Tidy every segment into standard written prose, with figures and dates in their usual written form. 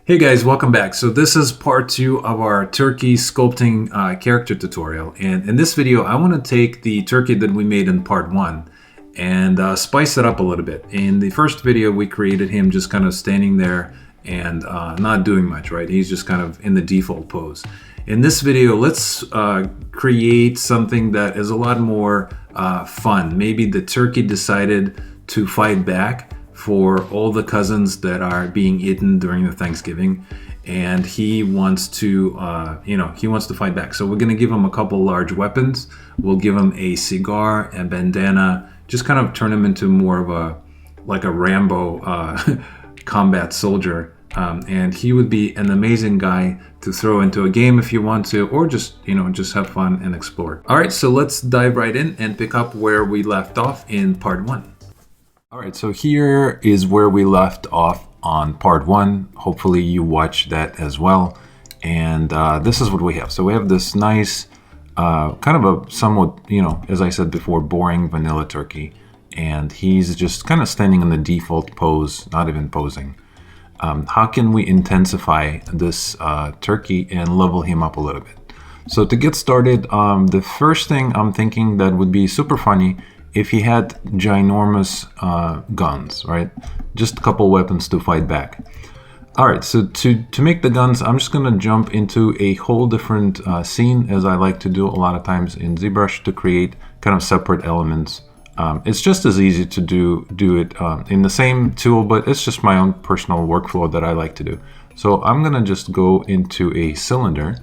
Hey guys, welcome back. So this is part 2 of our turkey sculpting character tutorial. And in this video, I want to take the turkey that we made in part 1 and spice it up a little bit. In the first video, we created him just kind of standing there and not doing much, right? He's just kind of in the default pose. In this video, let's create something that is a lot more fun. Maybe the turkey decided to fight back for all the cousins that are being eaten during the Thanksgiving, and he wants to he wants to fight back. So we're going to give him a couple large weapons. We'll give him a cigar and bandana, just kind of turn him into more of a Rambo combat soldier, and he would be an amazing guy to throw into a game if you want to, or just just have fun and explore. All right, so let's dive right in and pick up where we left off in part 1. All right, so here is where we left off on part 1. Hopefully you watched that as well. And this is what we have. So we have this nice, kind of a somewhat, as I said before, boring vanilla turkey. And he's just kind of standing in the default pose, not even posing. How can we intensify this turkey and level him up a little bit? So to get started, the first thing I'm thinking that would be super funny if he had ginormous guns, right? Just a couple weapons to fight back. All right, so to make the guns, I'm just gonna jump into a whole different scene, as I like to do a lot of times in ZBrush, to create kind of separate elements. It's just as easy to do it in the same tool, but it's just my own personal workflow that I like to do. So I'm gonna just go into a cylinder,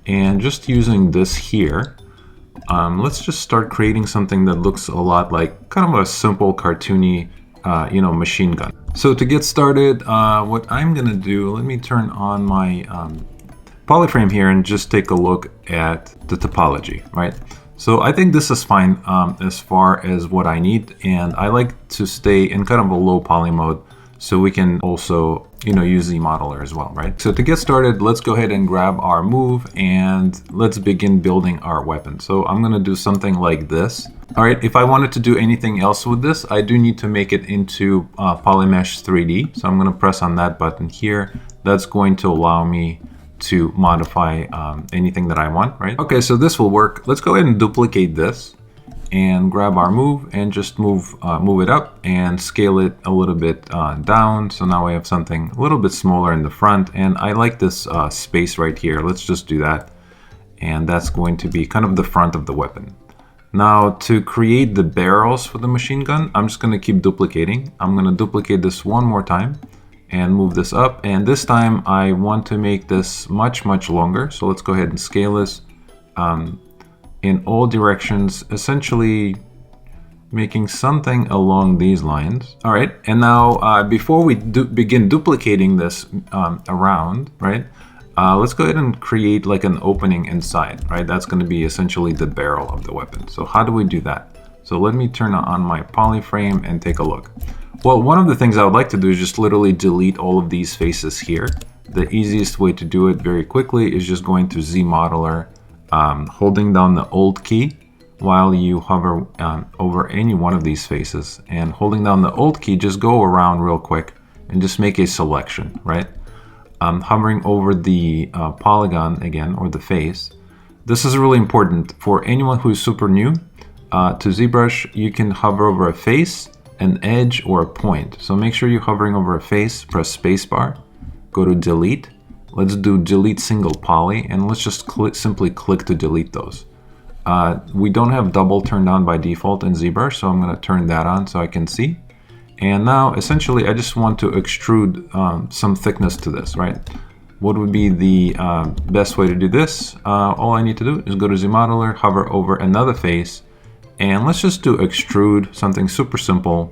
and just using this here, let's just start creating something that looks a lot like kind of a simple cartoony, machine gun. So to get started, what I'm gonna do, let me turn on my PolyFrame here and just take a look at the topology, right? So I think this is fine as far as what I need, and I like to stay in kind of a low poly mode so we can also use the modeler as well, right? So to get started, let's go ahead and grab our move and let's begin building our weapon. So I'm gonna do something like this. All right, if I wanted to do anything else with this, I do need to make it into Polymesh 3D. So I'm gonna press on that button here. That's going to allow me to modify anything that I want, right? Okay, so this will work. Let's go ahead and duplicate this and grab our move and just move it up and scale it a little bit down. So now we have something a little bit smaller in the front, and I like this space right here. Let's just do that, and that's going to be kind of the front of the weapon. Now to create the barrels for the machine gun, I'm just going to keep duplicating. I'm going to duplicate this one more time and move this up, and this time I want to make this much longer. So let's go ahead and scale this in all directions, essentially making something along these lines. All right, and now before we begin duplicating this around, right, let's go ahead and create like an opening inside, right? That's going to be essentially the barrel of the weapon. So how do we do that? So let me turn on my PolyFrame and take a look. Well, one of the things I would like to do is just literally delete all of these faces here. The easiest way to do it very quickly is just going to Z Modeler, holding down the Alt key while you hover over any one of these faces, and holding down the Alt key, just go around real quick and just make a selection, right? Hovering over the polygon again, or the face. This is really important for anyone who is super new to ZBrush. You can hover over a face, an edge, or a point. So make sure you're hovering over a face, press spacebar, go to delete. Let's do delete single poly, and let's just simply click to delete those. We don't have double turned on by default in ZBrush, so I'm going to turn that on so I can see. And now essentially I just want to extrude some thickness to this, right? What would be the best way to do this? All I need to do is go to Z Modeler, hover over another face, and let's just do extrude, something super simple,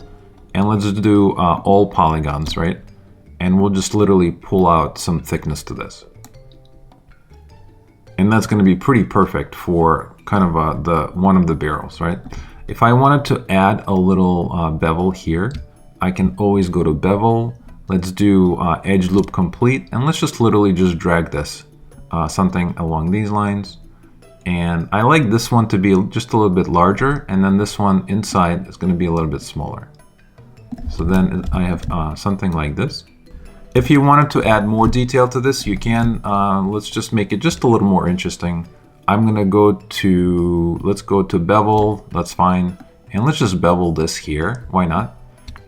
and let's do all polygons, right? And we'll just literally pull out some thickness to this. And that's going to be pretty perfect for kind of one of the barrels, right? If I wanted to add a little bevel here, I can always go to bevel. Let's do edge loop complete, and let's just literally just drag this, something along these lines. And I like this one to be just a little bit larger, and then this one inside is going to be a little bit smaller. So then I have something like this. If you wanted to add more detail to this, you can. Let's just make it just a little more interesting. I'm gonna go to, let's go to bevel, that's fine. And let's just bevel this here, why not?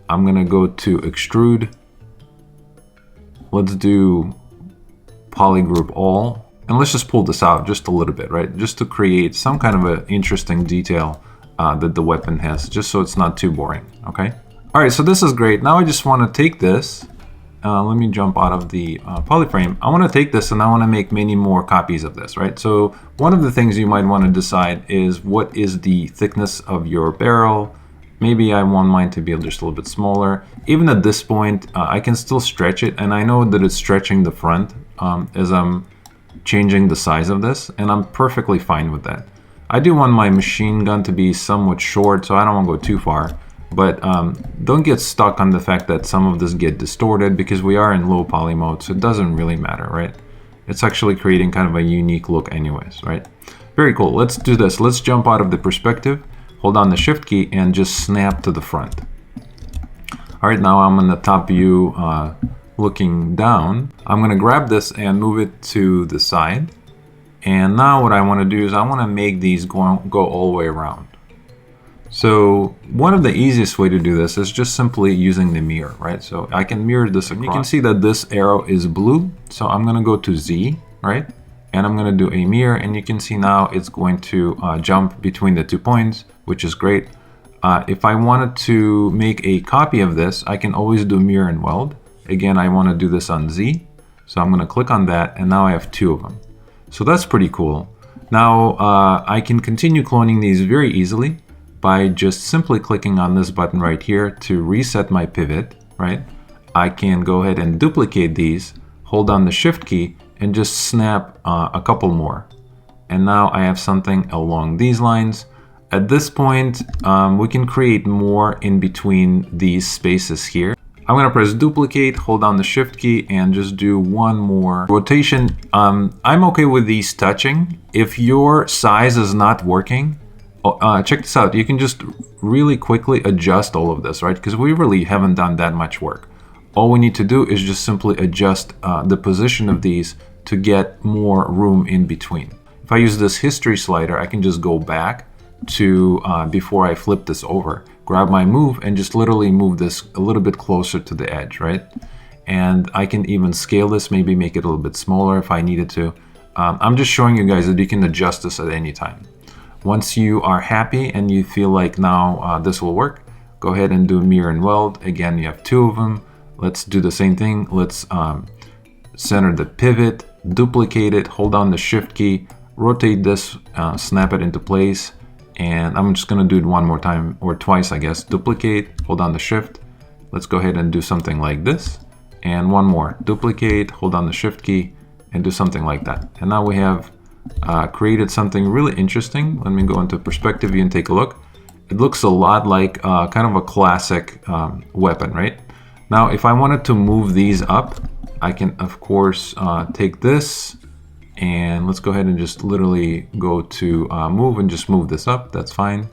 I'm gonna go to extrude. Let's do polygroup all. And let's just pull this out just a little bit, right? Just to create some kind of an interesting detail that the weapon has, just so it's not too boring, okay? All right, so this is great. Now I just wanna take this. Let me jump out of the polyframe. I want to take this and I want to make many more copies of this, right? So one of the things you might want to decide is what is the thickness of your barrel. Maybe I want mine to be just a little bit smaller. Even at this point, I can still stretch it, and I know that it's stretching the front as I'm changing the size of this, and I'm perfectly fine with that. I do want my machine gun to be somewhat short, so I don't want to go too far. But don't get stuck on the fact that some of this get distorted, because we are in low poly mode, so it doesn't really matter, right? It's actually creating kind of a unique look anyways, right? Very cool. Let's do this. Let's jump out of the perspective, hold down the shift key, and just snap to the front. All right, now I'm in the top view looking down. I'm going to grab this and move it to the side. And now what I want to do is I want to make these go all the way around. So one of the easiest way to do this is just simply using the mirror, right? So I can mirror this across. You can see that this arrow is blue. So I'm going to go to Z, right? And I'm going to do a mirror, and you can see now it's going to jump between the 2 points, which is great. If I wanted to make a copy of this, I can always do mirror and weld. Again, I want to do this on Z. So I'm going to click on that, and now I have 2 of them. So that's pretty cool. Now I can continue cloning these very easily by just simply clicking on this button right here to reset my pivot, right? I can go ahead and duplicate these, hold down the shift key, and just snap a couple more. And now I have something along these lines. At this point, we can create more in between these spaces here. I'm gonna press duplicate, hold down the shift key, and just do one more rotation. I'm okay with these touching. If your size is not working, check this out. You can just really quickly adjust all of this, right? Because we really haven't done that much work. All we need to do is just simply adjust the position of these to get more room in between. If I use this history slider, I can just go back to before I flip this over, grab my move, and just literally move this a little bit closer to the edge, right? And I can even scale this, maybe make it a little bit smaller if I needed to. I'm just showing you guys that you can adjust this at any time. Once you are happy and you feel like now this will work, go ahead and do mirror and weld. Again, you have 2 of them. Let's do the same thing. Let's center the pivot, duplicate it, hold down the shift key, rotate this, snap it into place. And I'm just gonna do it one more time, or twice, I guess. Duplicate, hold down the shift. Let's go ahead and do something like this. And one more, duplicate, hold down the shift key, and do something like that. And now we have created something really interesting. Let me go into perspective view and take a look. It looks a lot like kind of a classic weapon, right? Now, if I wanted to move these up, I can, of course, take this, and let's go ahead and just literally go to move and just move this up. That's fine.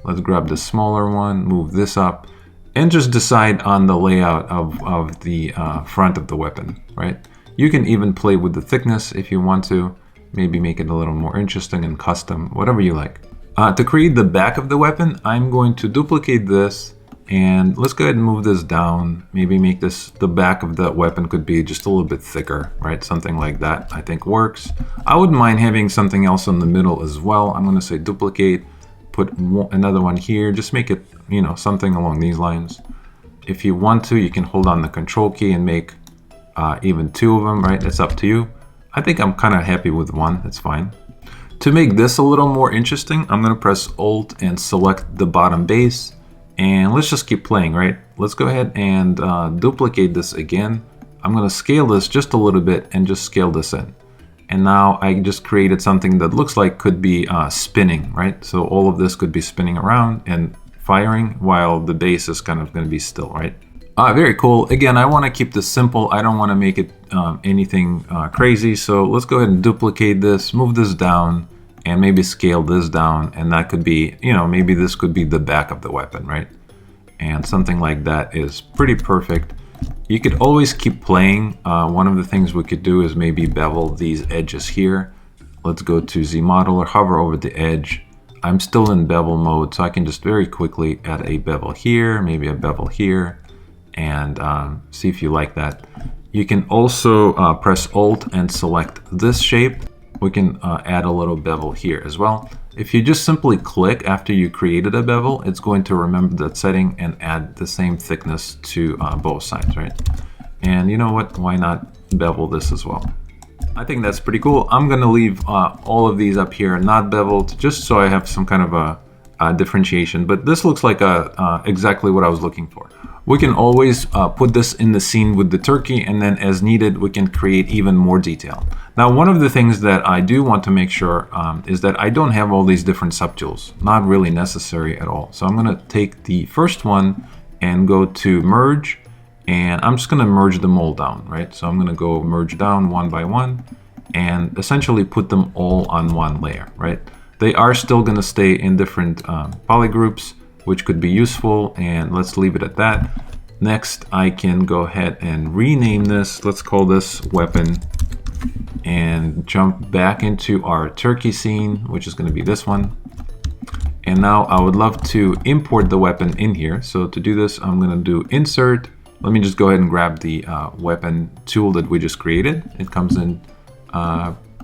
Let's grab the smaller one, move this up, and just decide on the layout of the front of the weapon, right? You can even play with the thickness if you want to. Maybe make it a little more interesting and custom, whatever you like. To create the back of the weapon, I'm going to duplicate this, and let's go ahead and move this down. Maybe make this, the back of the weapon could be just a little bit thicker, right? Something like that I think works. I wouldn't mind having something else in the middle as well. I'm gonna say duplicate, put another one here, just make it, you know, something along these lines. If you want to, you can hold on the control key and make even 2 of them, right? It's up to you. I think I'm kind of happy with one, it's fine. To make this a little more interesting, I'm gonna press Alt and select the bottom base, and let's just keep playing, right? Let's go ahead and duplicate this again. I'm gonna scale this just a little bit and just scale this in. And now I just created something that looks like could be spinning, right? So all of this could be spinning around and firing while the base is kind of gonna be still, right? Very cool. Again, I want to keep this simple. I don't want to make it anything crazy. So let's go ahead and duplicate this, move this down, and maybe scale this down. And that could be, you know, maybe this could be the back of the weapon, right? And something like that is pretty perfect. You could always keep playing. One of the things we could do is maybe bevel these edges here. Let's go to Z Modeler, hover over the edge. I'm still in bevel mode, so I can just very quickly add a bevel here, maybe a bevel here, and see if you like that. You can also press Alt and select this shape. We can add a little bevel here as well. If you just simply click after you created a bevel, it's going to remember that setting and add the same thickness to both sides, right? And you know what? Why not bevel this as well? I think that's pretty cool. I'm gonna leave all of these up here not beveled, just so I have some kind of a differentiation. But this looks like exactly what I was looking for. We can always put this in the scene with the turkey, and then as needed, we can create even more detail. Now, one of the things that I do want to make sure is that I don't have all these different subtools. Not really necessary at all. So I'm gonna take the first one and go to merge, and I'm just gonna merge them all down, right? So I'm gonna go merge down one by one and essentially put them all on one layer, right? They are still gonna stay in different poly groups, which could be useful, and let's leave it at that. Next, I can go ahead and rename this. Let's call this weapon, and jump back into our turkey scene, which is gonna be this one. And now I would love to import the weapon in here. So to do this, I'm gonna do insert. Let me just go ahead and grab the weapon tool that we just created. It comes in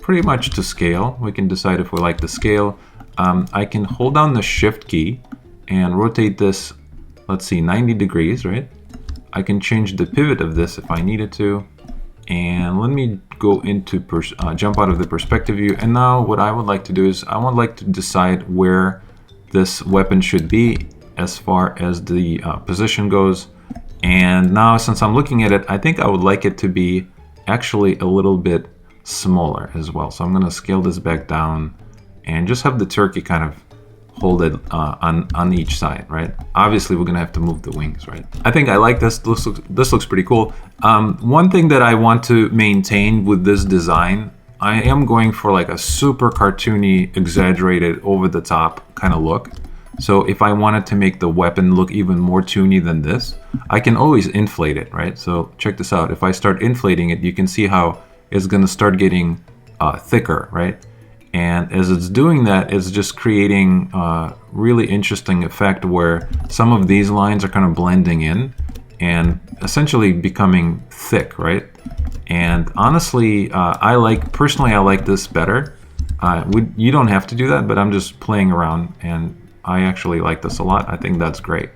pretty much to scale. We can decide if we like the scale. I can hold down the shift key and rotate this, let's see, 90 degrees, right? I can change the pivot of this if I needed to. And let me go into jump out of the perspective view. And now what I would like to do is I would like to decide where this weapon should be as far as the position goes. And now since I'm looking at it, I think I would like it to be actually a little bit smaller as well. So I'm gonna scale this back down and just have the turkey kind of hold it on each side, right? Obviously, we're gonna have to move the wings, right? I think I like this. This looks pretty cool. One thing that I want to maintain with this design, I am going for like a super cartoony, exaggerated, over the top kind of look. So if I wanted to make the weapon look even more toony than this, I can always inflate it, right? So check this out. If I start inflating it, you can see how it's gonna start getting thicker, right? And as it's doing that, it's just creating a really interesting effect where some of these lines are kind of blending in and essentially becoming thick, right? And honestly, personally, I like this better. You don't have to do that, but I'm just playing around, and I actually like this a lot. I think that's great.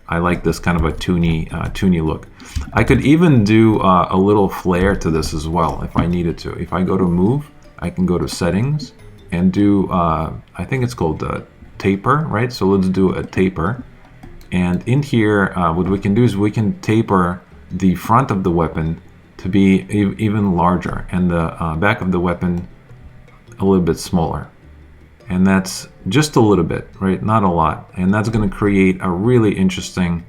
I like this kind of a toony look. I could even do a little flare to this as well if I needed to. If I go to move, I can go to settings and do, I think it's called taper, right? So let's do a taper. And in here, what we can do is we can taper the front of the weapon to be even larger and the back of the weapon a little bit smaller. And that's just a little bit, right? Not a lot. And that's gonna create a really interesting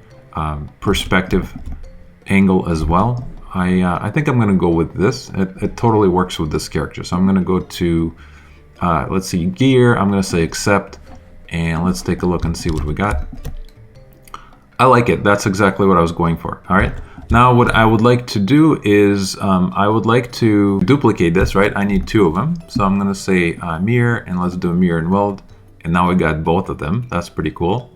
perspective angle as well. I think I'm gonna go with this. It totally works with this character. So I'm gonna go to, let's see, gear. I'm gonna say accept, and let's take a look and see what we got. I like it. That's exactly what I was going for. All right. Now what I would like to do is I would like to duplicate this, right? I need two of them. So I'm gonna say mirror, and let's do a mirror and weld. And now we got both of them. That's pretty cool.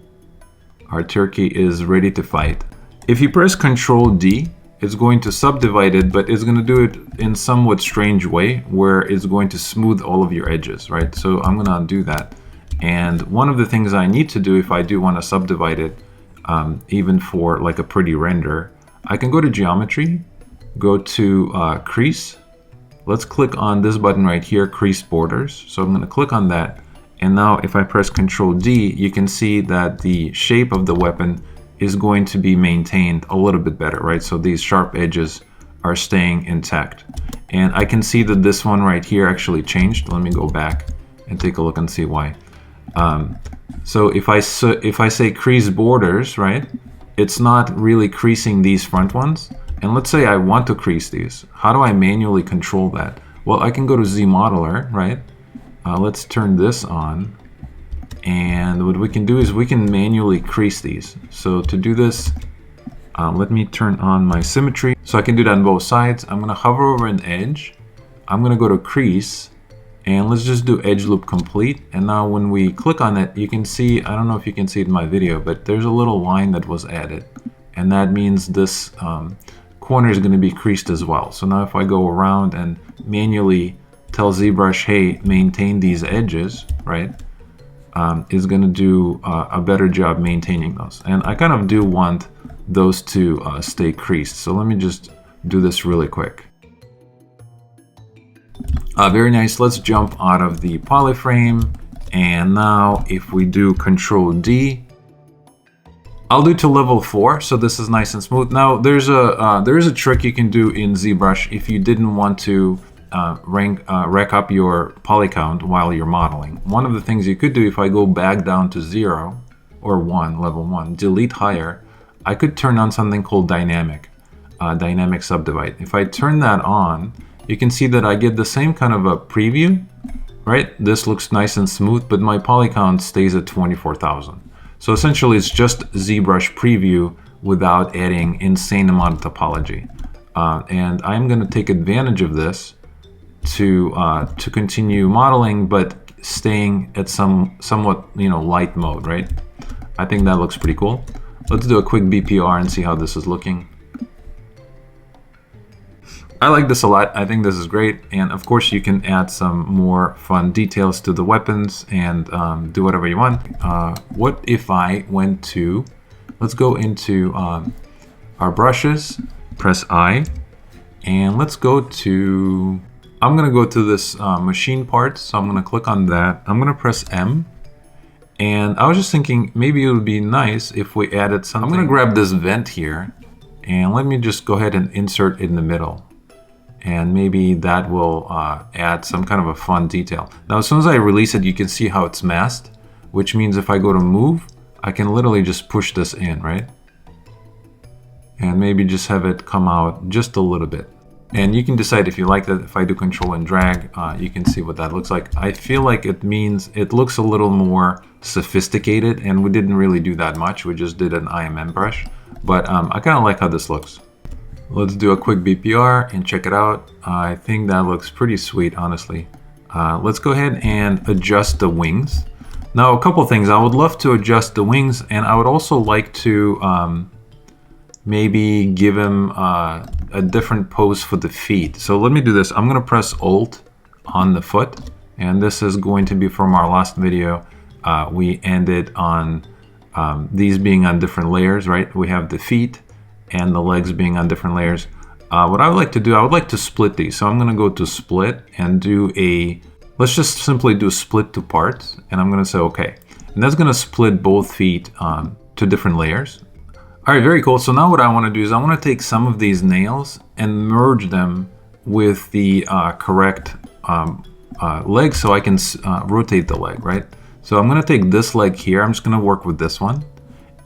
Our turkey is ready to fight. If you press Ctrl D, it's going to subdivide it, but it's going to do it in somewhat strange way where it's going to smooth all of your edges, right? So I'm going to do that. And one of the things I need to do if I do want to subdivide it, even for like a pretty render, I can go to geometry, go to crease. Let's click on this button right here, crease borders. So I'm going to click on that. And now if I press Ctrl D, you can see that the shape of the weapon is going to be maintained a little bit better, right? So these sharp edges are staying intact. And I can see that this one right here actually changed. Let me go back and take a look and see why. So if I say crease borders, right? It's not really creasing these front ones. And let's say I want to crease these. How do I manually control that? Well, I can go to Z Modeler, right? Let's turn this on. And what we can do is we can manually crease these. So to do this, Let me turn on my symmetry so I can do that on both sides. I'm gonna hover over an edge. I'm gonna go to crease, and let's just do edge loop complete. And now when we click on it, you can see, I don't know if you can see it in my video, but there's a little line that was added. And that means this corner is gonna be creased as well. So now if I go around and manually tell ZBrush, hey, maintain these edges, right? Is gonna do a better job maintaining those. And I kind of do want those to stay creased. So let me just do this really quick. Very nice. Let's jump out of the polyframe. And now if we do Control D, I'll do to level 4, so this is nice and smooth. Now there is a trick you can do in ZBrush if you didn't want to rack up your poly count while you're modeling. One of the things you could do, if I go back down to 0 or 1, level 1, delete higher, I could turn on something called dynamic subdivide. If I turn that on, you can see that I get the same kind of a preview, right? This looks nice and smooth, but my poly count stays at 24,000. So essentially it's just ZBrush preview without adding insane amount of topology. And I'm gonna take advantage of this to continue modeling, but staying at somewhat, you know, light mode, right? I think that looks pretty cool. Let's do a quick BPR and see how this is looking. I like this a lot. I think this is great. And of course you can add some more fun details to the weapons and do whatever you want. What if I went to, let's go into our brushes, press I, and let's go to, I'm gonna go to this machine part. So I'm gonna click on that. I'm gonna press M. And I was just thinking maybe it would be nice if we added something. I'm gonna grab this vent here and let me just go ahead and insert it in the middle. And maybe that will add some kind of a fun detail. Now, as soon as I release it, you can see how it's masked, which means if I go to move, I can literally just push this in, right? And maybe just have it come out just a little bit. And you can decide if you like that. If I do control and drag, you can see what that looks like. I feel like it means it looks a little more sophisticated, and we didn't really do that much. We just did an IMM brush, but I kind of like how this looks. Let's do a quick BPR and check it out. I think that looks pretty sweet, honestly. Let's go ahead and adjust the wings. Now, a couple things. I would love to adjust the wings, and I would also like to maybe give him a different pose for the feet. So let me do this. I'm gonna press Alt on the foot, and this is going to be from our last video. We ended on these being on different layers, right? We have the feet and the legs being on different layers. What I would like to do, I would like to split these. So I'm gonna go to split and do let's just simply do split to parts, and I'm gonna say okay. And that's gonna split both feet to different layers. All right, very cool. So now what I wanna do is I wanna take some of these nails and merge them with the correct leg so I can rotate the leg, right? So I'm gonna take this leg here. I'm just gonna work with this one.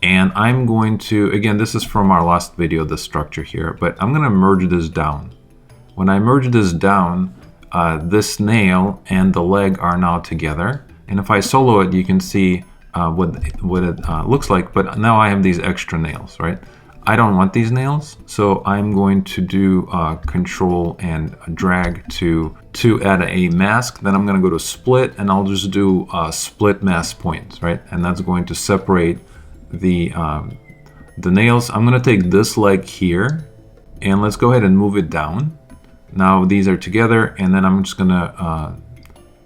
And I'm going to, again, this is from our last video, the structure here, but I'm gonna merge this down. When I merge this down, this nail and the leg are now together. And if I solo it, you can see what it looks like, but now I have these extra nails, right? I don't want these nails, so I'm going to do control and drag to add a mask. Then I'm gonna go to split, and I'll just do split mask points, right? And that's going to separate the nails. I'm gonna take this leg here, and let's go ahead and move it down. Now these are together, and then I'm just gonna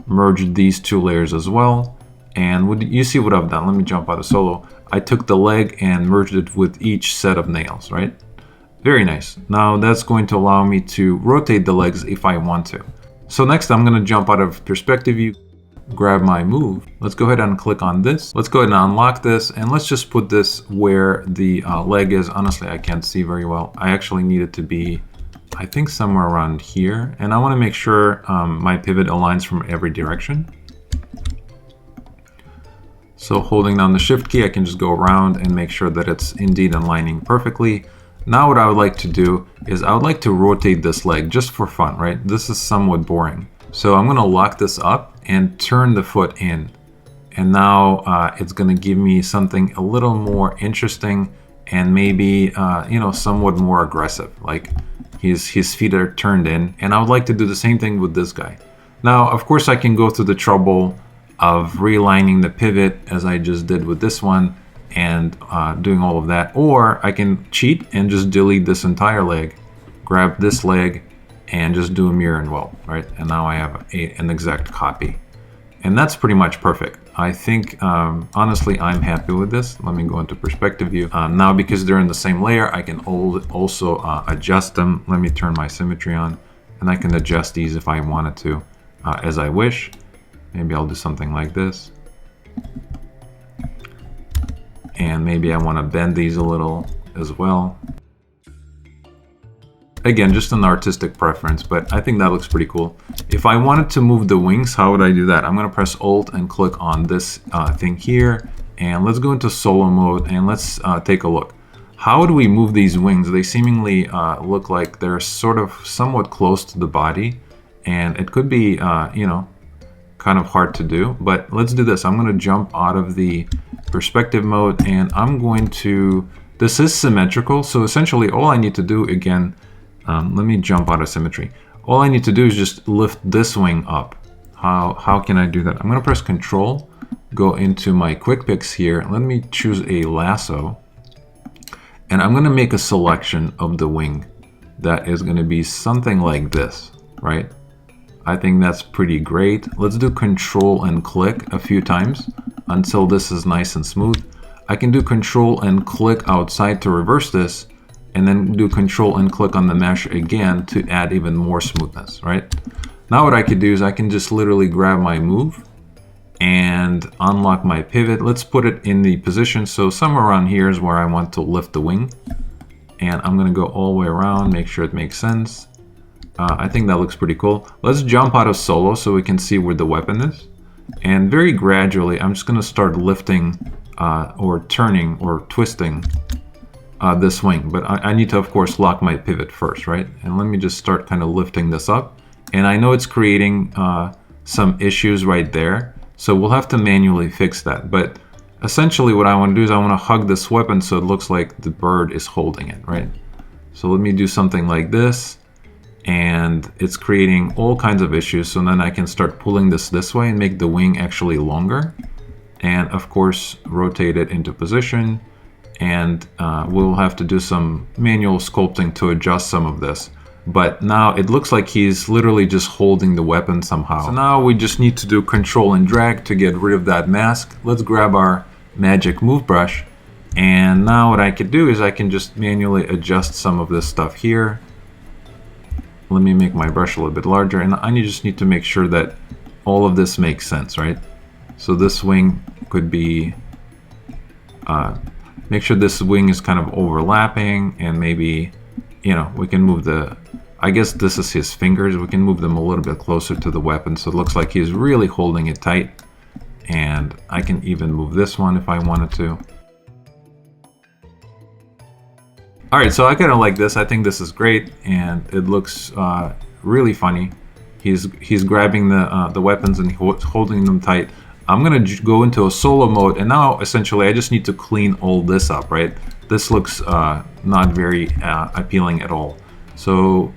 merge these two layers as well. And you see what I've done. Let me jump out of solo. I took the leg and merged it with each set of nails, right? Very nice. Now that's going to allow me to rotate the legs if I want to. So next I'm gonna jump out of perspective view, grab my move. Let's go ahead and click on this. Let's go ahead and unlock this, and let's just put this where the leg is. Honestly, I can't see very well. I actually need it to be, I think, somewhere around here. And I wanna make sure my pivot aligns from every direction. So holding down the shift key, I can just go around and make sure that it's indeed aligning perfectly. Now what I would like to do is I would like to rotate this leg just for fun, right? This is somewhat boring. So I'm gonna lock this up and turn the foot in. And now it's gonna give me something a little more interesting and maybe, you know, somewhat more aggressive. Like his feet are turned in, and I would like to do the same thing with this guy. Now, of course, I can go through the trouble of realigning the pivot as I just did with this one and doing all of that. Or I can cheat and just delete this entire leg, grab this leg, and just do a mirror and weld, right? And now I have an exact copy. And that's pretty much perfect. I think, honestly, I'm happy with this. Let me go into perspective view. Now, because they're in the same layer, I can also adjust them. Let me turn my symmetry on, and I can adjust these if I wanted to, as I wish. Maybe I'll do something like this. And maybe I want to bend these a little as well. Again, just an artistic preference, but I think that looks pretty cool. If I wanted to move the wings, how would I do that? I'm going to press Alt and click on this thing here. And let's go into solo mode and let's take a look. How would we move these wings? They seemingly look like they're sort of somewhat close to the body. And it could be, you know, kind of hard to do. But let's do this. I'm going to jump out of the perspective mode and I'm going to... This is symmetrical. So essentially all I need to do, again... let me jump out of symmetry. All I need to do is just lift this wing up. How can I do that? I'm going to press Control, go into my quick picks here. Let me choose a lasso. And I'm going to make a selection of the wing that is going to be something like this, right? I think that's pretty great. Let's do Control and click a few times until this is nice and smooth. I can do Control and click outside to reverse this, and then do Control and click on the mesh again to add even more smoothness, right? Now what I could do is I can just literally grab my move and unlock my pivot. Let's put it in the position. So somewhere around here is where I want to lift the wing. And I'm gonna go all the way around, make sure it makes sense. I think that looks pretty cool. Let's jump out of solo so we can see where the weapon is. And very gradually, I'm just gonna start lifting or turning or twisting this wing, but I need to, of course, lock my pivot first, right? And let me just start kind of lifting this up. And I know it's creating some issues right there, so we'll have to manually fix that. But essentially what I want to do is I want to hug this weapon so it looks like the bird is holding it, right? So let me do something like this, and it's creating all kinds of issues. So then I can start pulling this way and make the wing actually longer. And of course, rotate it into position. And we'll have to do some manual sculpting to adjust some of this. But now it looks like he's literally just holding the weapon somehow. So now we just need to do Control and drag to get rid of that mask. Let's grab our magic move brush. And now what I could do is I can just manually adjust some of this stuff here. Let me make my brush a little bit larger. And I just need to make sure that all of this makes sense, right? So this wing could be... make sure this wing is kind of overlapping, and maybe, you know, we can move the, I guess this is his fingers, we can move them a little bit closer to the weapon so it looks like he's really holding it tight. And I can even move this one if I wanted to. Alright, so I kind of like this. I think this is great, and it looks really funny. He's grabbing the weapons and holding them tight. I'm gonna go into a solo mode, and now essentially I just need to clean all this up, right? This looks not very appealing at all. So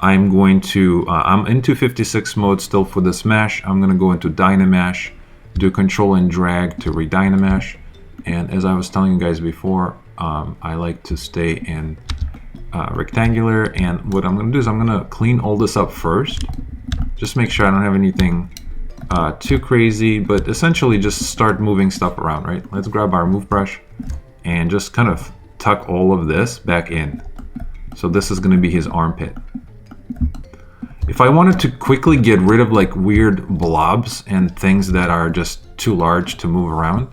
I'm going to, I'm in 256 mode still for this mesh. I'm gonna go into Dynamesh, do Control and drag to re-Dynamesh. And as I was telling you guys before, I like to stay in rectangular. And what I'm gonna do is I'm gonna clean all this up first. Just make sure I don't have anything too crazy, but essentially just start moving stuff around, right? Let's grab our move brush and just kind of tuck all of this back in. So this is going to be his armpit. If I wanted to quickly get rid of like weird blobs and things that are just too large to move around,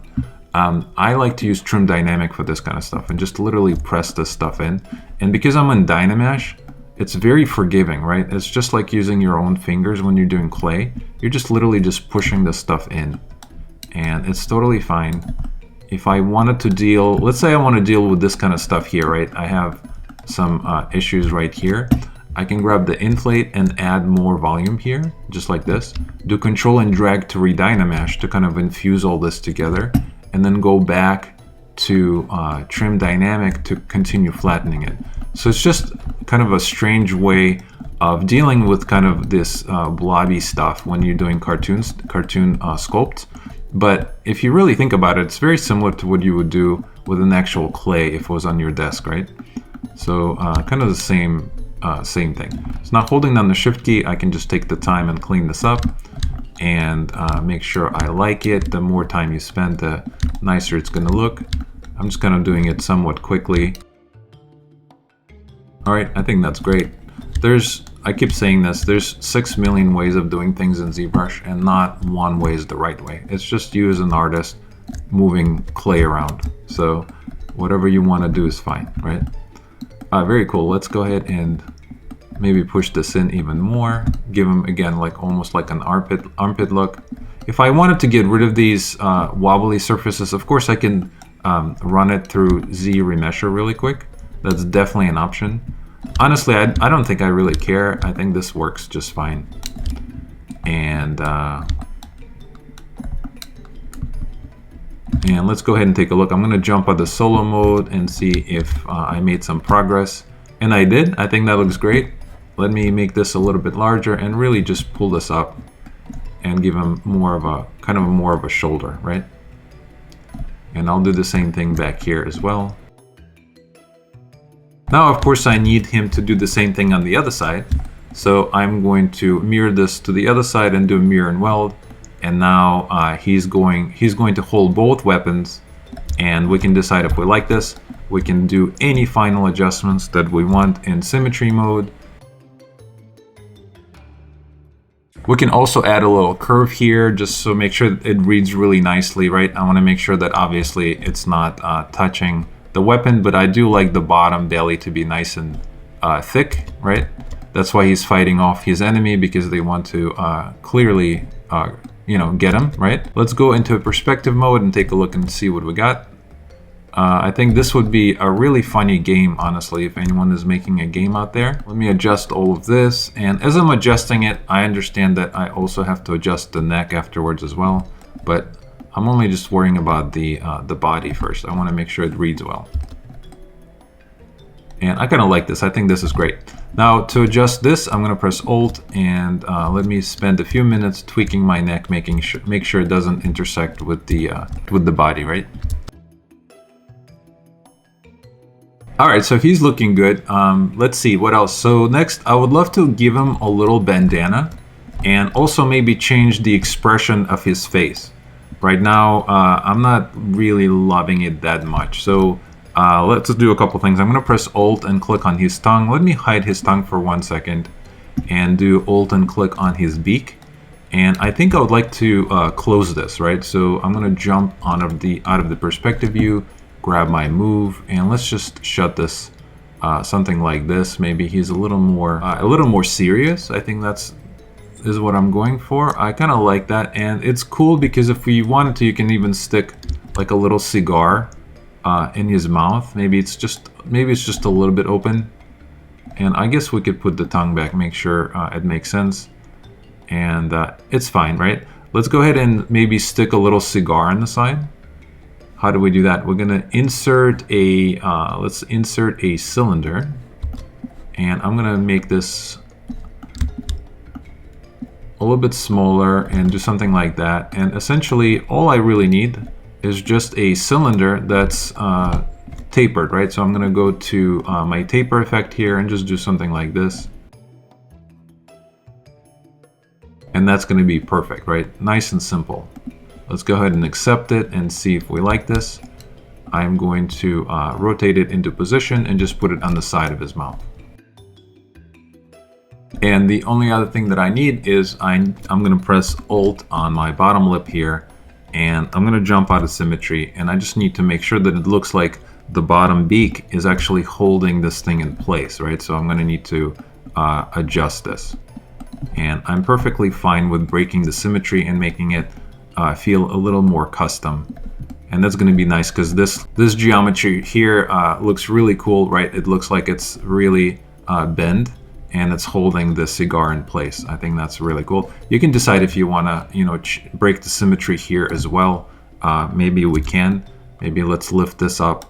I like to use Trim Dynamic for this kind of stuff and just literally press this stuff in. And because I'm in Dynamesh, it's very forgiving, right? It's just like using your own fingers when you're doing clay. You're just literally just pushing this stuff in, and it's totally fine. If I wanted to deal, let's say I want to deal with this kind of stuff here, right? I have some issues right here. I can grab the inflate and add more volume here, just like this. Do Control and drag to re-Dynamesh to kind of infuse all this together, and then go back to trim dynamic to continue flattening it. So it's just kind of a strange way of dealing with kind of this blobby stuff when you're doing cartoon sculpt. But if you really think about it, it's very similar to what you would do with an actual clay if it was on your desk, right? So kind of the same thing. So now holding down the shift key, I can just take the time and clean this up and make sure I like it. The more time you spend, the nicer it's going to look. I'm just kind of doing it somewhat quickly. All right, I think that's great. I keep saying this, there's 6 million ways of doing things in ZBrush, and not one way is the right way. It's just you as an artist moving clay around. So whatever you want to do is fine, right? Very cool. Let's go ahead and maybe push this in even more. Give him, again, like almost like an armpit look. If I wanted to get rid of these wobbly surfaces, of course I can run it through Z Remesher really quick. That's definitely an option. Honestly, I don't think I really care. I think this works just fine. And let's go ahead and take a look. I'm going to jump on the solo mode and see if I made some progress. And I did. I think that looks great. Let me make this a little bit larger and really just pull this up and give him more of a kind of more of a shoulder, right? And I'll do the same thing back here as well. Now, of course, I need him to do the same thing on the other side. So I'm going to mirror this to the other side and do a mirror and weld. And now he's going to hold both weapons, and we can decide if we like this. We can do any final adjustments that we want in symmetry mode. We can also add a little curve here just so make sure it reads really nicely, right? I want to make sure that obviously it's not touching the weapon, but I do like the bottom belly to be nice and thick, right? That's why he's fighting off his enemy, because they want to clearly get him, right? Let's go into a perspective mode and take a look and see what we got. I think this would be a really funny game, honestly, if anyone is making a game out there. Let me adjust all of this, and as I'm adjusting it, I understand that I also have to adjust the neck afterwards as well, but I'm only just worrying about the body first. I want to make sure it reads well. And I kind of like this. I think this is great. Now to adjust this, I'm going to press Alt and let me spend a few minutes tweaking my neck, make sure it doesn't intersect with the body, right? All right, so he's looking good. Let's see what else. So next, I would love to give him a little bandana and also maybe change the expression of his face. Right now, I'm not really loving it that much. So let's do a couple things. I'm going to press Alt and click on his tongue. Let me hide his tongue for 1 second and do Alt and click on his beak. And I think I would like to close this, right? So I'm going to jump out of the perspective view, grab my move, and let's just shut this something like this. Maybe he's a little more serious. I think is what I'm going for. I kind of like that, and it's cool because if we wanted to, you can even stick like a little cigar in his mouth. Maybe it's just a little bit open, and I guess we could put the tongue back, make sure it makes sense, and it's fine, right? Let's go ahead and maybe stick a little cigar on the side. How do we do that? We're gonna insert a let's insert a cylinder, and I'm gonna make this a little bit smaller and do something like that. And essentially all I really need is just a cylinder that's tapered, right? So I'm gonna go to my taper effect here and just do something like this. And that's gonna be perfect, right? Nice and simple. Let's go ahead and accept it and see if we like this. I'm going to rotate it into position and just put it on the side of his mouth. And the only other thing that I need is I'm going to press Alt on my bottom lip here, and I'm going to jump out of symmetry, and I just need to make sure that it looks like the bottom beak is actually holding this thing in place, right? So I'm going to need to adjust this. And I'm perfectly fine with breaking the symmetry and making it feel a little more custom. And that's going to be nice because this geometry here looks really cool, right? It looks like it's really bent and it's holding the cigar in place. I think that's really cool. You can decide if you want to, break the symmetry here as well. Maybe we can. Maybe let's lift this up.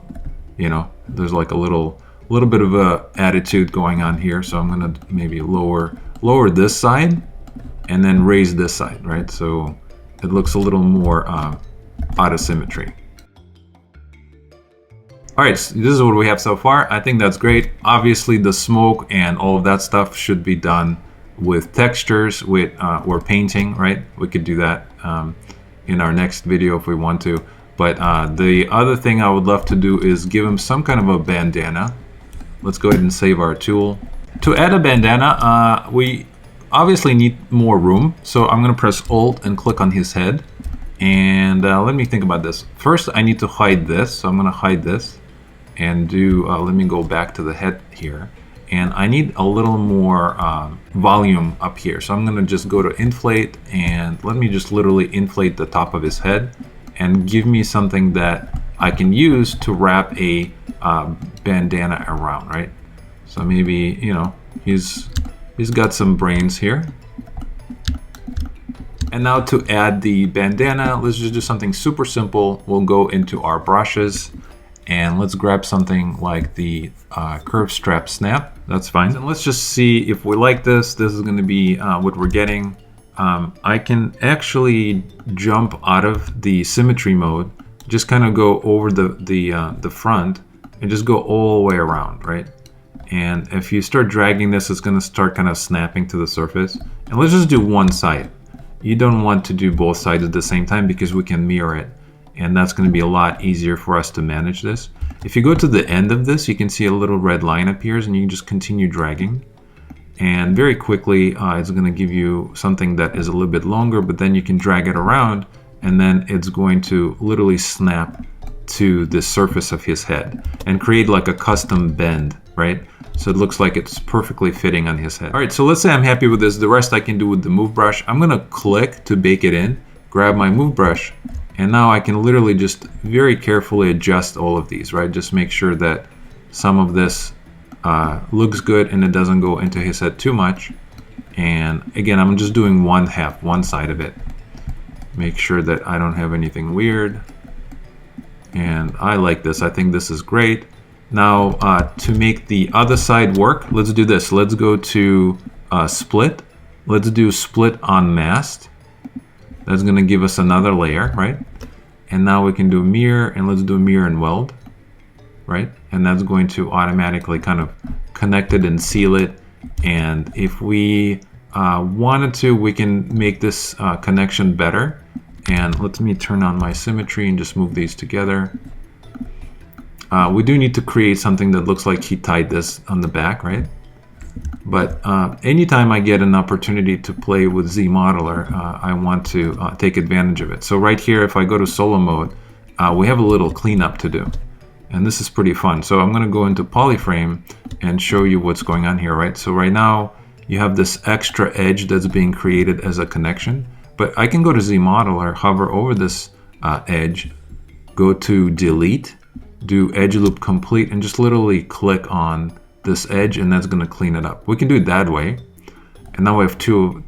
You know, there's like a little bit of a attitude going on here. So I'm gonna maybe lower this side and then raise this side, right? So it looks a little more out of symmetry. All right, so this is what we have so far. I think that's great. Obviously the smoke and all of that stuff should be done with textures, with or painting, right? We could do that in our next video if we want to. But the other thing I would love to do is give him some kind of a bandana. Let's go ahead and save our tool. To add a bandana, we obviously need more room. So I'm gonna press Alt and click on his head. And let me think about this. First, I need to hide this. So I'm gonna hide this and do, let me go back to the head here. And I need a little more volume up here. So I'm gonna just go to inflate and let me just literally inflate the top of his head and give me something that I can use to wrap a bandana around, right? So maybe, you know, he's got some brains here. And now to add the bandana, let's just do something super simple. We'll go into our brushes and let's grab something like the curve strap snap. That's fine. And let's just see if we like this. This is going to be what we're getting. I can actually jump out of the symmetry mode, just kind of go over the front and just go all the way around, right? And if you start dragging this, it's going to start kind of snapping to the surface. And let's just do one side. You don't want to do both sides at the same time because we can mirror it. And that's going to be a lot easier for us to manage this. If you go to the end of this, you can see a little red line appears and you can just continue dragging. And very quickly, it's going to give you something that is a little bit longer, but then you can drag it around and then it's going to literally snap to the surface of his head and create like a custom bend, right? So it looks like it's perfectly fitting on his head. All right, so let's say I'm happy with this. The rest I can do with the move brush. I'm going to click to bake it in, grab my move brush, and now I can literally just very carefully adjust all of these, right? Just make sure that some of this looks good and it doesn't go into his head too much. And again, I'm just doing one side of it. Make sure that I don't have anything weird. And I like this. I think this is great. Now, to make the other side work, let's do this. Let's go to split. Let's do split on masked. That's going to give us another layer, right? And now we can do mirror, and let's do mirror and weld, right? And that's going to automatically kind of connect it and seal it. And if we wanted to, we can make this connection better. And let me turn on my symmetry and just move these together. We do need to create something that looks like he tied this on the back, right? But anytime I get an opportunity to play with zModeler, I want to take advantage of it. So right here, if I go to solo mode, we have a little cleanup to do. And this is pretty fun. So I'm going to go into PolyFrame and show you what's going on here, right? So right now, you have this extra edge that's being created as a connection. But I can go to zModeler, hover over this edge, go to delete, do edge loop complete, and just literally click on this edge, and that's going to clean it up. We can do it that way, and now we have two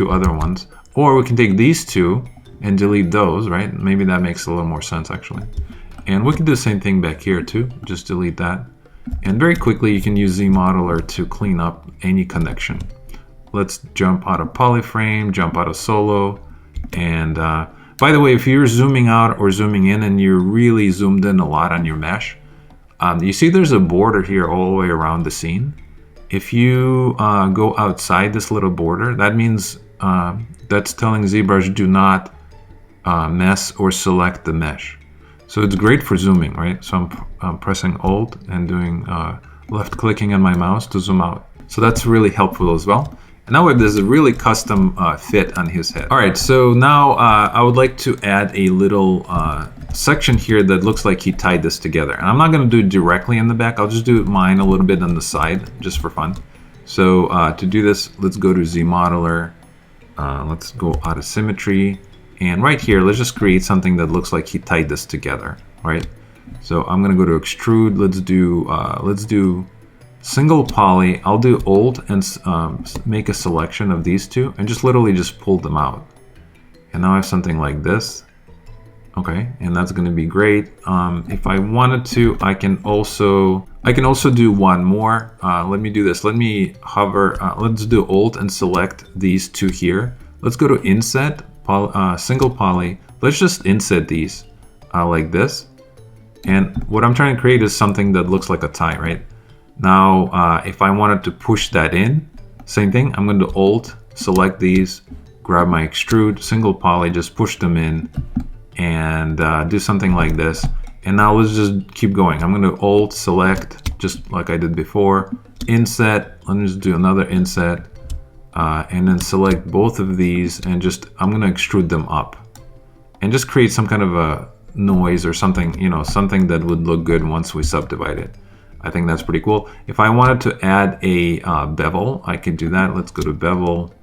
other ones. Or we can take these two and delete those, right? Maybe that makes a little more sense actually. And we can do the same thing back here too. Just delete that, and very quickly you can use zModeler to clean up any connection. Let's jump out of PolyFrame, jump out of solo, and by the way, if you're zooming out or zooming in and you're really zoomed in a lot on your mesh, you see there's a border here all the way around the scene. If you go outside this little border, that means that's telling ZBrush do not mess or select the mesh. So it's great for zooming, right? So I'm pressing Alt and doing left clicking on my mouse to zoom out. So that's really helpful as well. And now we have this really custom fit on his head. All right, so now I would like to add a little section here that looks like he tied this together. And I'm not going to do it directly in the back. I'll just do mine a little bit on the side just for fun. So to do this, let's go to zModeler. Let's go out of symmetry. And right here, let's just create something that looks like he tied this together, right? So I'm going to go to extrude. Let's do single poly. I'll do Alt and make a selection of these two and just literally just pull them out. And now I have something like this. Okay, and that's going to be great. If I wanted to, I can also do one more. Let me do this. Let me hover. Let's do Alt and select these two here. Let's go to Inset, Single Poly. Let's just inset these like this. And what I'm trying to create is something that looks like a tie, right? Now, if I wanted to push that in, same thing. I'm going to Alt, select these, grab my Extrude, Single Poly, just push them in, and do something like this. And now let's just keep going. I'm going to Alt, select, just like I did before, Inset. Let me just do another Inset, and then select both of these, and I'm going to extrude them up, and just create some kind of a noise or something, you know, something that would look good once we subdivide it. I think that's pretty cool. If I wanted to add a bevel, I could do that. Let's go to bevel,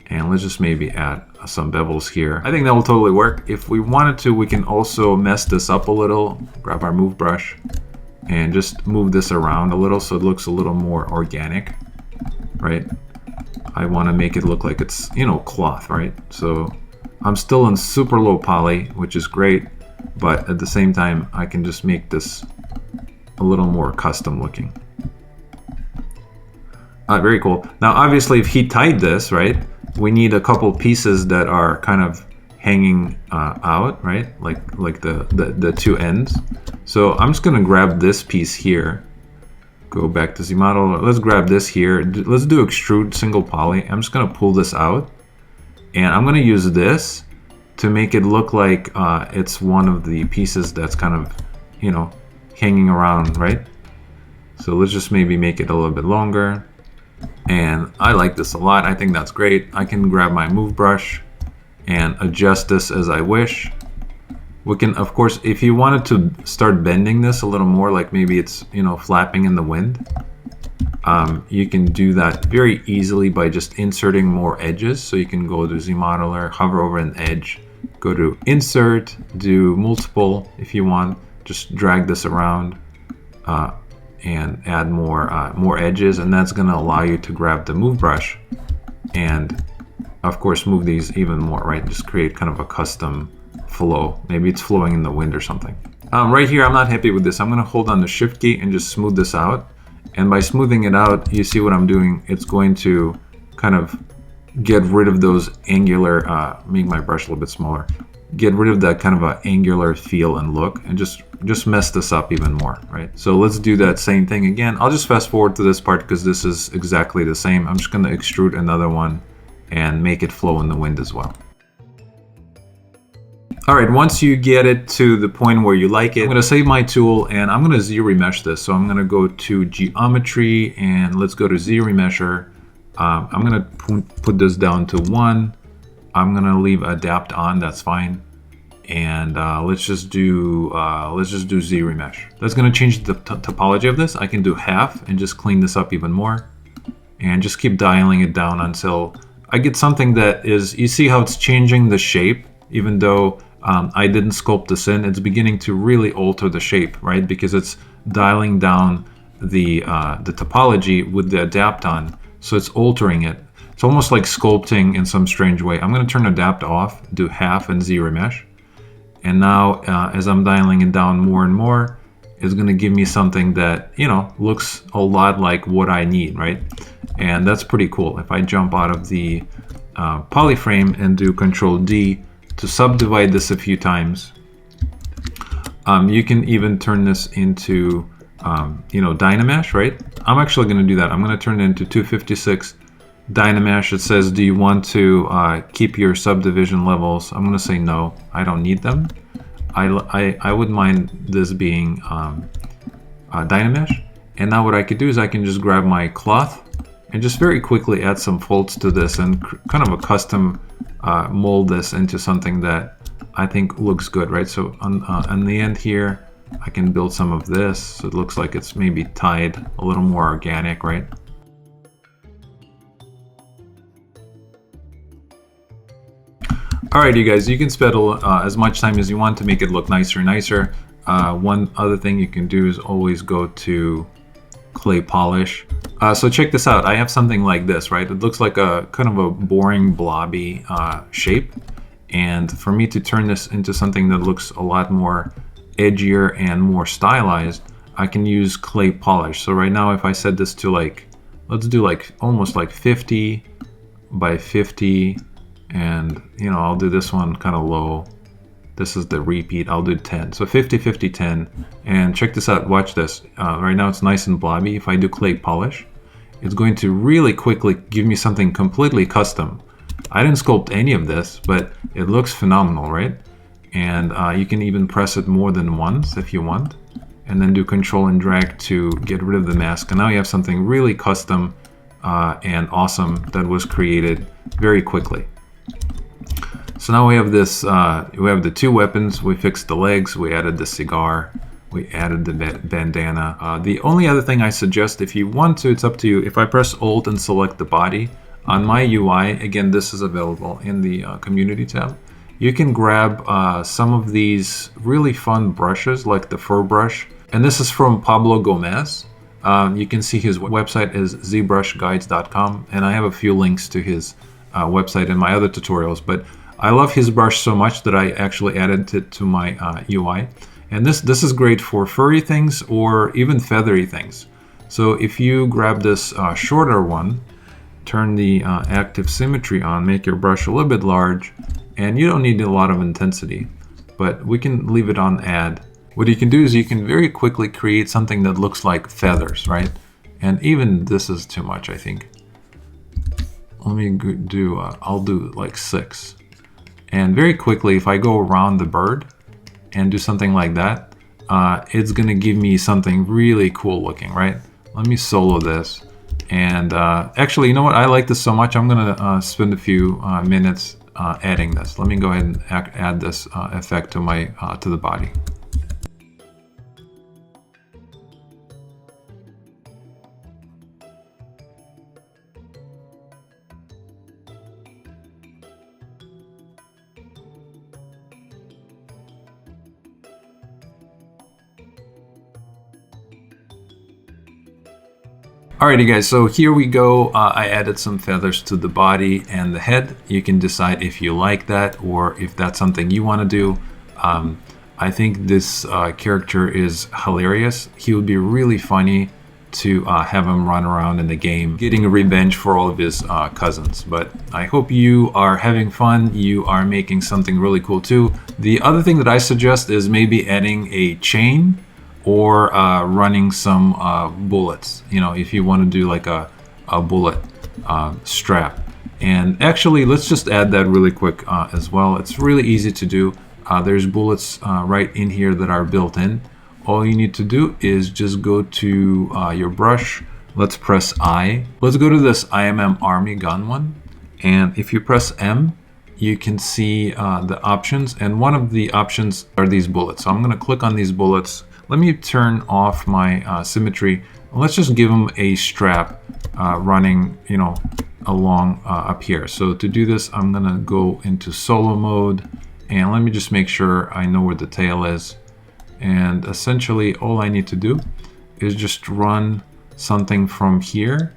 and let's just maybe add some bevels here. I think that will totally work. If we wanted to, we can also mess this up a little. Grab our move brush and just move this around a little so it looks a little more organic, right? I want to make it look like it's, you know, cloth, right? So I'm still in super low poly, which is great, but at the same time, I can just make this a little more custom looking. Very cool. Now, obviously, if he tied this, right, we need a couple pieces that are kind of hanging out, right, like the two ends. So I'm just gonna grab this piece here. Go back to ZModel. Let's grab this here. Let's do Extrude Single Poly. I'm just gonna pull this out, and I'm gonna use this to make it look like it's one of the pieces that's kind of, you know, hanging around, right? So let's just maybe make it a little bit longer. And I like this a lot. I think that's great. I can grab my move brush and adjust this as I wish. We can, of course, if you wanted to start bending this a little more, like maybe it's, you know, flapping in the wind, you can do that very easily by just inserting more edges. So you can go to ZModeler, hover over an edge, go to Insert, do Multiple if you want, just drag this around and add more edges, and that's going to allow you to grab the move brush and, of course, move these even more, right? Just create kind of a custom flow. Maybe it's flowing in the wind or something. Right here, I'm not happy with this. I'm going to hold on the Shift key and just smooth this out. And by smoothing it out, you see what I'm doing. It's going to kind of get rid of those angular, make my brush a little bit smaller, get rid of that kind of an angular feel and look, and just mess this up even more, right? So let's do that same thing again. I'll just fast forward to this part because this is exactly the same. I'm just going to extrude another one and make it flow in the wind as well. All right, once you get it to the point where you like it, I'm gonna save my tool and I'm gonna Z-remesh this. So I'm gonna go to Geometry and let's go to Z-remesher. I'm gonna put this down to 1. I'm gonna leave Adapt on, that's fine. And let's just do Z-remesh. That's gonna change the topology of this. I can do half and just clean this up even more. And just keep dialing it down until I get something that is, you see how it's changing the shape, even though I didn't sculpt this in, it's beginning to really alter the shape, right? Because it's dialing down the topology with the adapt on, so it's altering it. It's almost like sculpting in some strange way. I'm going to turn adapt off, do half and Z-remesh. And now as I'm dialing it down more and more, it's going to give me something that, you know, looks a lot like what I need, right? And that's pretty cool. If I jump out of the polyframe and do Control D, to subdivide this a few times, you can even turn this into, you know, Dynamesh, right? I'm actually going to do that. I'm going to turn it into 256 Dynamesh. It says, do you want to keep your subdivision levels? I'm going to say no, I don't need them. I wouldn't mind this being Dynamesh. And now what I could do is I can just grab my cloth and just very quickly add some folds to this and kind of a custom mold this into something that I think looks good, right? So on the end here, I can build some of this so it looks like it's maybe tied a little more organic, right? All right, you guys, you can spend as much time as you want to make it look nicer and nicer. One other thing you can do is always go to clay polish. So check this out. I have something like this, right? It looks like a kind of a boring blobby shape. And for me to turn this into something that looks a lot more edgier and more stylized, I can use clay polish. So right now, if I set this to like, let's do like almost like 50 by 50, and you know, I'll do this one kind of low. This is the repeat. I'll do 10. So 50, 50, 10. And check this out. Watch this. Right now it's nice and blobby. If I do clay polish, it's going to really quickly give me something completely custom. I didn't sculpt any of this, but it looks phenomenal, right? And you can even press it more than once if you want, and then do Control and drag to get rid of the mask. And now you have something really custom and awesome that was created very quickly. So now we have this, we have the two weapons, we fixed the legs, we added the cigar, we added the bandana. The only other thing I suggest, if you want to, it's up to you. If I press Alt and select the body, on my UI, again, this is available in the community tab, you can grab some of these really fun brushes, like the fur brush. And this is from Pablo Gomez. You can see his website is zbrushguides.com, and I have a few links to his website in my other tutorials, but I love his brush so much that I actually added it to my UI. And this is great for furry things or even feathery things. So if you grab this shorter one, turn the active symmetry on, make your brush a little bit large, and you don't need a lot of intensity, but we can leave it on add. What you can do is you can very quickly create something that looks like feathers, right? And even this is too much, I think. Let me do, I'll do like 6. And very quickly, if I go around the bird and do something like that, it's gonna give me something really cool looking, right? Let me solo this. And actually, you know what? I like this so much, I'm gonna spend a few minutes adding this. Let me go ahead and add this effect to my to the body. Alrighty guys, so here we go. I added some feathers to the body and the head. You can decide if you like that or if that's something you want to do. I think this character is hilarious. He would be really funny to have him run around in the game getting revenge for all of his cousins. But I hope you are having fun. You are making something really cool too. The other thing that I suggest is maybe adding a chain or running some bullets, you know, if you want to do like a bullet strap. And actually, let's just add that really quick as well. It's really easy to do. There's bullets right in here that are built in. All you need to do is just go to your brush. Let's press I. Let's go to this IMM Army gun one. And if you press M, you can see the options. And one of the options are these bullets. So I'm going to click on these bullets. Let me turn off my symmetry. Let's just give them a strap running, you know, along up here. So to do this, I'm gonna go into solo mode, and let me just make sure I know where the tail is. And essentially, all I need to do is just run something from here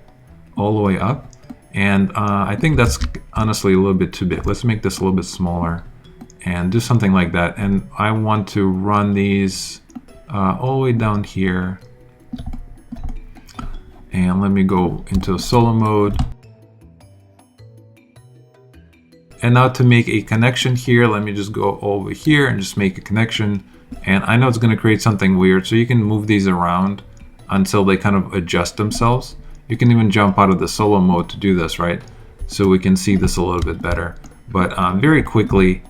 all the way up. And I think that's honestly a little bit too big. Let's make this a little bit smaller and do something like that. And I want to run these all the way down here, and let me go into solo mode. And now to make a connection here, let me just go over here and just make a connection. And I know it's going to create something weird, so you can move these around until they kind of adjust themselves. You can even jump out of the solo mode to do this, right? So we can see this a little bit better. But very quickly,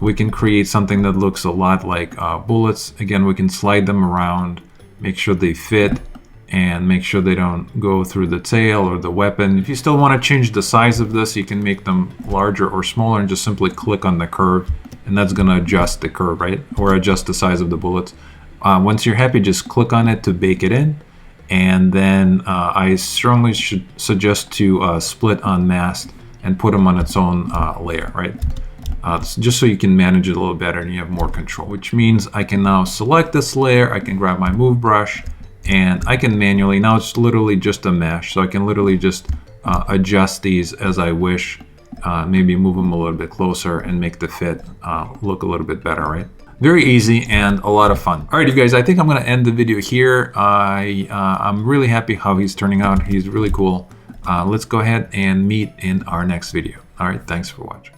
we can create something that looks a lot like bullets. Again, we can slide them around, make sure they fit, and make sure they don't go through the tail or the weapon. If you still want to change the size of this, you can make them larger or smaller and just simply click on the curve, and that's going to adjust the curve, right? Or adjust the size of the bullets. Once you're happy, just click on it to bake it in. And then I strongly should suggest to split unmasked and put them on its own layer, right? Just so you can manage it a little better and you have more control, which means I can now select this layer, I can grab my move brush, and I can manually, now it's literally just a mesh, so I can literally just adjust these as I wish, maybe move them a little bit closer and make the fit look a little bit better, right? Very easy and a lot of fun. All right, you guys, I think I'm gonna end the video here. I'm really happy how he's turning out. He's really cool. Let's go ahead and meet in our next video. All right, thanks for watching.